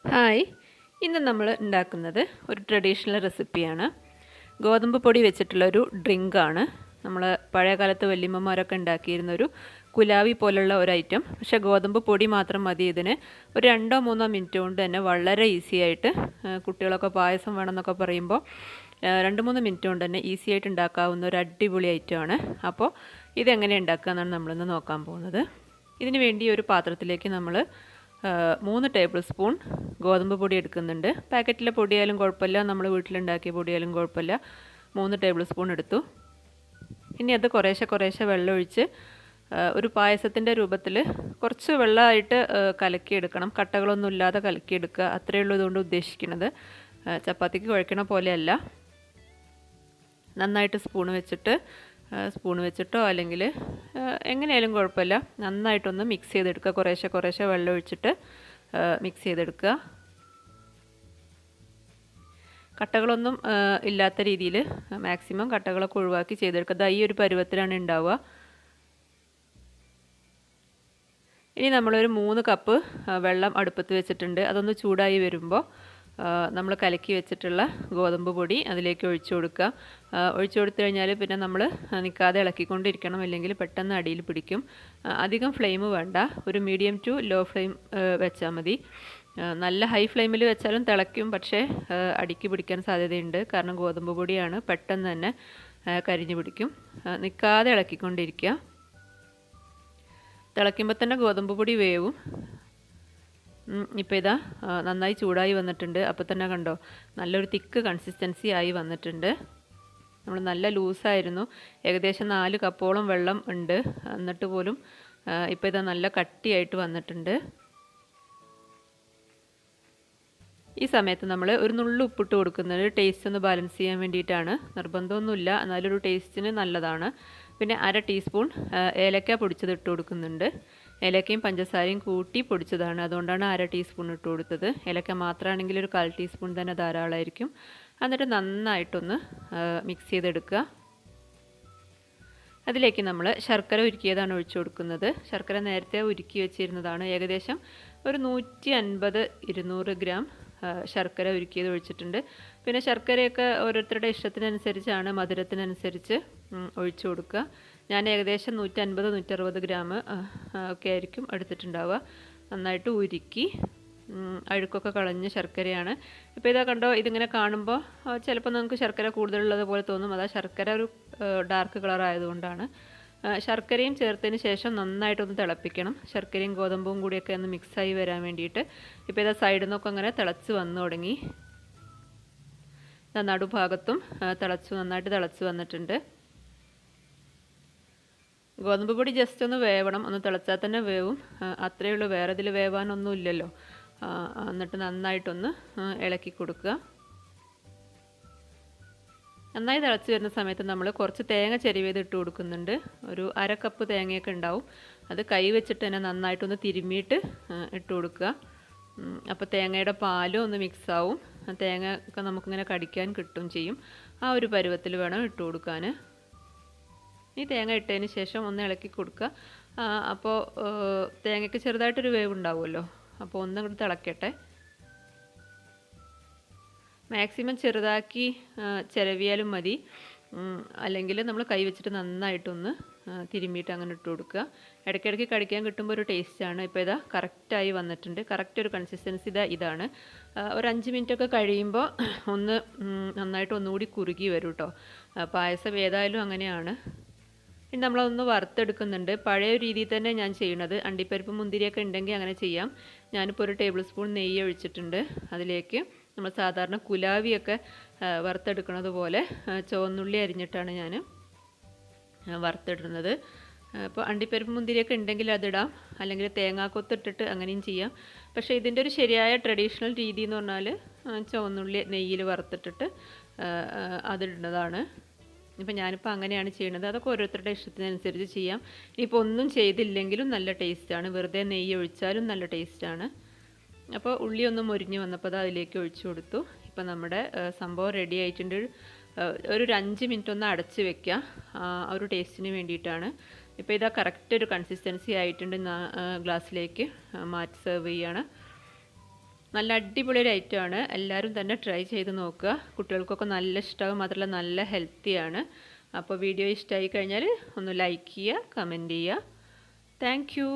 Hi, ഇന്ന് നമ്മൾ ഉണ്ടാക്കുന്നത് ഒരു ട്രഡീഷണൽ റെസിപ്പിയാണ്. ഗോതമ്പ് പൊടി വെച്ചിട്ടുള്ളൊരു ഡ്രിങ്കാണ്. നമ്മൾ പഴയ കാലത്ത് വല്യമ്മമാരൊക്കെ ഉണ്ടാക്കിയിരുന്നൊരു കുലാവി പോലുള്ള ഒരു ഐറ്റം. പക്ഷേ ഗോതമ്പ് പൊടി മാത്രം മതി ഇതിന്. ഒരു 2-3 മിനിറ്റ് കൊണ്ട് തന്നെ വളരെ ഈസി ആയിട്ട്, കുട്ടികളൊക്കെ പായസം വേണമെന്നൊക്കെ പറയുമ്പോൾ 2-3 മിനിറ്റ് കൊണ്ട് തന്നെ ഈസി ആയിട്ട് ഉണ്ടാക്കാവുന്ന ഒരു അടിപൊളി ഐറ്റമാണ്. അപ്പോൾ ഇതെങ്ങനെ ഉണ്ടാക്കുക എന്നാണ് നമ്മളിന്ന് നോക്കാൻ പോകുന്നത്. ഇതിന് വേണ്ടി ഒരു പാത്രത്തിലേക്ക് നമ്മൾ 3 ടേബിൾ സ്പൂൺ ഗോതമ്പ് പൊടി എടുക്കുന്നുണ്ട്. പാക്കറ്റിലെ പൊടിയായാലും കുഴപ്പമില്ല, നമ്മൾ വീട്ടിലുണ്ടാക്കിയ പൊടിയായാലും കുഴപ്പമില്ല. 3 ടേബിൾ സ്പൂൺ എടുത്തു. ഇനി അത് കുറേശ്ശെ വെള്ളമൊഴിച്ച് ഒരു പായസത്തിൻ്റെ രൂപത്തിൽ കുറച്ച് വെള്ളമായിട്ട് കലക്കിയെടുക്കണം. കട്ടകളൊന്നും ഇല്ലാതെ കലക്കിയെടുക്കുക, അത്രയേ ഉള്ളൂ ഇതുകൊണ്ട് ഉദ്ദേശിക്കുന്നത്. ചപ്പാത്തിക്ക് കുഴക്കണ പോലെയല്ല. നന്നായിട്ട് സ്പൂൺ വെച്ചിട്ടോ അല്ലെങ്കിൽ എങ്ങനെയായാലും കുഴപ്പമില്ല, നന്നായിട്ടൊന്ന് മിക്സ് ചെയ്തെടുക്കുക. കുറേശ്ശെ വെള്ളം ഒഴിച്ചിട്ട് മിക്സ് ചെയ്തെടുക്കുക. കട്ടകളൊന്നും ഇല്ലാത്ത രീതിയിൽ മാക്സിമം കട്ടകളൊക്കെ ഒഴിവാക്കി ചെയ്തെടുക്കുക. ഈ ഒരു പരുവത്തിലാണ് ഉണ്ടാവുക. ഇനി നമ്മളൊരു 3 കപ്പ് വെള്ളം അടുപ്പത്ത് വെച്ചിട്ടുണ്ട്. അതൊന്ന് ചൂടായി വരുമ്പോൾ നമ്മൾ കലക്കി വെച്ചിട്ടുള്ള ഗോതമ്പ് പൊടി അതിലേക്ക് ഒഴിച്ചു കൊടുക്കുക. ഒഴിച്ചു കൊടുത്തു കഴിഞ്ഞാൽ പിന്നെ നമ്മൾ നിൽക്കാതെ ഇളക്കിക്കൊണ്ടിരിക്കണം, അല്ലെങ്കിൽ പെട്ടെന്ന് അടിയിൽ പിടിക്കും. അധികം ഫ്ലെയിം വേണ്ട, ഒരു മീഡിയം ടു ലോ ഫ്ലെയിം വെച്ചാൽ മതി. നല്ല ഹൈ ഫ്ലെയിമിൽ വെച്ചാലും തിളയ്ക്കും, പക്ഷേ അടിക്ക് പിടിക്കാൻ സാധ്യതയുണ്ട്. കാരണം ഗോതമ്പ് പൊടിയാണ്, പെട്ടെന്ന് തന്നെ കരിഞ്ഞു പിടിക്കും. നിൽക്കാതെ ഇളക്കിക്കൊണ്ടിരിക്കുക. തിളയ്ക്കുമ്പോൾ തന്നെ ഗോതമ്പ് പൊടി വേവും. ഇപ്പോൾ ഇതാ നന്നായി ചൂടായി വന്നിട്ടുണ്ട്. അപ്പോൾ തന്നെ കണ്ടോ, നല്ലൊരു തിക്ക് കൺസിസ്റ്റൻസി ആയി വന്നിട്ടുണ്ട്. നമ്മൾ നല്ല ലൂസായിരുന്നു, ഏകദേശം 4 കപ്പോളം വെള്ളം ഉണ്ട്. എന്നിട്ട് പോലും ഇപ്പോൾ ഇതാ നല്ല കട്ടിയായിട്ട് വന്നിട്ടുണ്ട്. ഈ സമയത്ത് നമ്മൾ ഒരു നുള്ളു ഉപ്പിട്ട് കൊടുക്കുന്നത് ടേസ്റ്റ് ഒന്ന് ബാലൻസ് ചെയ്യാൻ വേണ്ടിയിട്ടാണ്. നിർബന്ധമൊന്നുമില്ല, എന്നാലൊരു ടേസ്റ്റിന് നല്ലതാണ്. പിന്നെ 1/2 ടീസ്പൂൺ ഏലക്ക പൊടിച്ചത് ഇട്ട് കൊടുക്കുന്നുണ്ട്. ഏലക്കയും പഞ്ചസാരയും കൂട്ടി പൊടിച്ചതാണ്, അതുകൊണ്ടാണ് 1/2 ടീസ്പൂൺ ഇട്ട് കൊടുത്തത്. ഏലക്ക മാത്രമാണെങ്കിൽ ഒരു 1/4 ടീസ്പൂൺ തന്നെ ധാരാളമായിരിക്കും. എന്നിട്ട് നന്നായിട്ടൊന്ന് മിക്സ് ചെയ്തെടുക്കുക. അതിലേക്ക് നമ്മൾ ശർക്കര ഉരുക്കിയതാണ് ഒഴിച്ചു കൊടുക്കുന്നത്. ശർക്കര നേരത്തെ ഉരുക്കി വെച്ചിരുന്നതാണ്. ഏകദേശം ഒരു 150-200 ഗ്രാം ശർക്കര ഉരുക്കിയത് ഒഴിച്ചിട്ടുണ്ട്. പിന്നെ ശർക്കരയൊക്കെ ഓരോരുത്തരുടെ ഇഷ്ടത്തിനനുസരിച്ചാണ്, മധുരത്തിനനുസരിച്ച് ഒഴിച്ചു കൊടുക്കുക. ഞാൻ ഏകദേശം 150-160 ഗ്രാം ഒക്കെ ആയിരിക്കും എടുത്തിട്ടുണ്ടാവുക. നന്നായിട്ട് ഉരുക്കി അഴുക്കൊക്കെ കളഞ്ഞ ശർക്കരയാണ്. ഇപ്പോൾ ഇതാ കണ്ടോ, ഇതിങ്ങനെ കാണുമ്പോൾ ചിലപ്പോൾ നമുക്ക് ശർക്കര കൂടുതലുള്ളത് പോലെ തോന്നും. അതാ ശർക്കര ഒരു ഡാർക്ക് കളർ ആയതുകൊണ്ടാണ്. ശർക്കരയും ചേർത്തതിന് ശേഷം നന്നായിട്ടൊന്ന് തിളപ്പിക്കണം. ശർക്കരയും ഗോതമ്പും കൂടിയൊക്കെ ഒന്ന് മിക്സായി വരാൻ വേണ്ടിയിട്ട്. ഇപ്പോൾ ഇതാ സൈഡിൽ നിന്നൊക്കെ അങ്ങനെ തിളച്ച് വന്നു തുടങ്ങി. നടുഭാഗത്തും നന്നായിട്ട് തിളച്ച് വന്നിട്ടുണ്ട്. ഗോതമ്പ് പൊടി ജസ്റ്റ് ഒന്ന് വേവണം, ഒന്ന് തിളച്ചാൽ തന്നെ വേവും. അത്രയേ ഉള്ളൂ, വേറെ ഇതിൽ വേവാനൊന്നും ഇല്ലല്ലോ. എന്നിട്ട് നന്നായിട്ടൊന്ന് ഇളക്കി കൊടുക്കുക. നന്നായി തിളച്ച് വരുന്ന സമയത്ത് നമ്മൾ കുറച്ച് തേങ്ങ ചെരുവിയത് ഇട്ട് കൊടുക്കുന്നുണ്ട്. ഒരു 1/2 കപ്പ് തേങ്ങയൊക്കെ ഉണ്ടാവും. അത് കൈ വെച്ചിട്ട് തന്നെ നന്നായിട്ടൊന്ന് തിരുമ്മിയിട്ട് ഇട്ട് കൊടുക്കുക. അപ്പോൾ തേങ്ങയുടെ പാലും ഒന്ന് മിക്സാവും. തേങ്ങ ഒക്കെ നമുക്കിങ്ങനെ കടിക്കാൻ കിട്ടും ചെയ്യും. ആ ഒരു പരുവത്തിൽ വേണം ഇട്ട് കൊടുക്കാൻ. ഈ തേങ്ങ ഇട്ടതിന് ശേഷം ഒന്ന് ഇളക്കി കൊടുക്കുക. അപ്പോൾ തേങ്ങയ്ക്ക് ചെറുതായിട്ടൊരു വേവ് ഉണ്ടാവുമല്ലോ, അപ്പോൾ ഒന്നങ്ങോട്ട് തിളക്കട്ടെ. മാക്സിമം ചെറുതാക്കി ചിരവിയാലും മതി, അല്ലെങ്കിൽ നമ്മൾ കൈ വെച്ചിട്ട് നന്നായിട്ടൊന്ന് തിരുമ്മിയിട്ട് അങ്ങനെ ഇട്ട് കൊടുക്കുക. ഇടയ്ക്കിടയ്ക്ക് കടിക്കാൻ കിട്ടുമ്പോൾ ഒരു ടേസ്റ്റാണ്. ഇപ്പോൾ ഇതാ കറക്റ്റായി വന്നിട്ടുണ്ട്. കറക്റ്റ് ഒരു കൺസിസ്റ്റൻസി ഇതാണ്. ഒരു 5 മിനിറ്റൊക്കെ കഴിയുമ്പോൾ ഒന്ന് നന്നായിട്ട് ഒന്നുകൂടി കുറുകി വരും കേട്ടോ. പായസം ഏതായാലും അങ്ങനെയാണ്. ഇനി നമ്മളതൊന്ന് വറുത്തെടുക്കുന്നുണ്ട്. പഴയ രീതിയിൽ തന്നെ ഞാൻ ചെയ്യണത്. അണ്ടിപ്പരിപ്പ് മുന്തിരിയൊക്കെ ഉണ്ടെങ്കിൽ അങ്ങനെ ചെയ്യാം. ഞാനിപ്പോൾ ഒരു ടേബിൾ സ്പൂൺ നെയ്യ് ഒഴിച്ചിട്ടുണ്ട്. അതിലേക്ക് നമ്മൾ സാധാരണ കുലാവിയൊക്കെ വറുത്തെടുക്കുന്നത് പോലെ ചുവന്നുള്ളി അരിഞ്ഞിട്ടാണ് ഞാൻ വറുത്തിടുന്നത്. അപ്പോൾ അണ്ടിപ്പരിപ്പ് മുന്തിരിയൊക്കെ ഉണ്ടെങ്കിൽ അതിടാം, അല്ലെങ്കിൽ തേങ്ങാക്കൊത്തിട്ടിട്ട് അങ്ങനെയും ചെയ്യാം. പക്ഷേ ഇതിൻ്റെ ഒരു ശരിയായ ട്രഡീഷണൽ രീതി എന്ന് പറഞ്ഞാൽ ചുവന്നുള്ളി നെയ്യിൽ വറുത്തിട്ടിട്ട് അതിടുന്നതാണ്. ഇപ്പം ഞാനിപ്പോൾ അങ്ങനെയാണ് ചെയ്യുന്നത്. അതൊക്കെ ഓരോരുത്തരുടെ ഇഷ്ടത്തിനനുസരിച്ച് ചെയ്യാം. ഇനിയിപ്പോൾ ഒന്നും ചെയ്തില്ലെങ്കിലും നല്ല ടേസ്റ്റാണ്, വെറുതെ നെയ്യ് ഒഴിച്ചാലും നല്ല ടേസ്റ്റാണ്. അപ്പോൾ ഉള്ളി ഒന്ന് മൊരിഞ്ഞ് വന്നപ്പോൾ അത് അതിലേക്ക് ഒഴിച്ചു കൊടുത്തു. ഇപ്പം നമ്മുടെ സംഭവം റെഡി ആയിട്ടുണ്ട്. ഒരു 5 മിനിറ്റ് ഒന്ന് അടച്ച് വെക്കുക, ഒരു ടേസ്റ്റിന് വേണ്ടിയിട്ടാണ്. ഇപ്പോൾ ഇതാ കറക്റ്റ് ഒരു കൺസിസ്റ്റൻസി ആയിട്ടുണ്ട്. ഗ്ലാസ്സിലേക്ക് മാറ്റി സെർവ് ചെയ്യാണ്. നല്ല അടിപൊളി ഒരു ഐറ്റമാണ്. എല്ലാവരും തന്നെ ട്രൈ ചെയ്ത് നോക്കുക. കുട്ടികൾക്കൊക്കെ നല്ല ഇഷ്ടമാകും, മാത്രമല്ല നല്ല ഹെൽത്തിയാണ്. അപ്പോൾ വീഡിയോ ഇഷ്ടമായി കഴിഞ്ഞാൽ ഒന്ന് ലൈക്ക് ചെയ്യുക, കമൻറ്റ് ചെയ്യുക. Thank you.